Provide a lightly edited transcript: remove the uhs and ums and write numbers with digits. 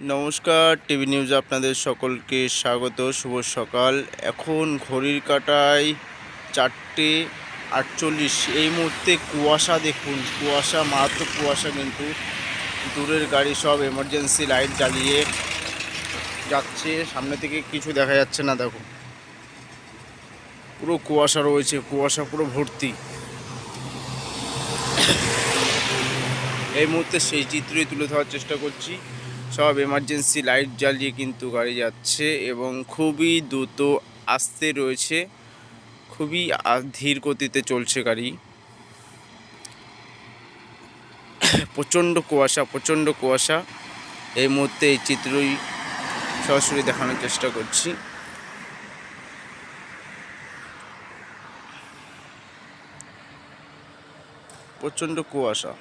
নমস্কার, টিভি নিউজে আপনাদের সকলকে স্বাগত। শুভ সকাল। এখন ঘড়ির কাঁটায় 4:48। এই মুহূর্তে কুয়াশা দেখুন, কুয়াশা, মারাত্মক কুয়াশা। কিন্তু দূরের গাড়ি সব এমার্জেন্সি লাইট জ্বালিয়ে যাচ্ছে, সামনে থেকে কিছু দেখা যাচ্ছে না। দেখো, পুরো কুয়াশা রয়েছে, কুয়াশা পুরো ভর্তি। এই মুহূর্তে সেই চিত্রই তুলে ধরার চেষ্টা করছি। সব এমার্জেন্সি লাইট জ্বালিয়ে কিন্তু গাড়ি যাচ্ছে এবং খুবই দ্রুত আসতে রয়েছে, খুবই ধীর গতিতে চলছে গাড়ি। প্রচণ্ড কুয়াশা, প্রচণ্ড কুয়াশা। এই মুহূর্তে এই চিত্রই সরাসরি দেখানোর চেষ্টা করছি। প্রচণ্ড কুয়াশা।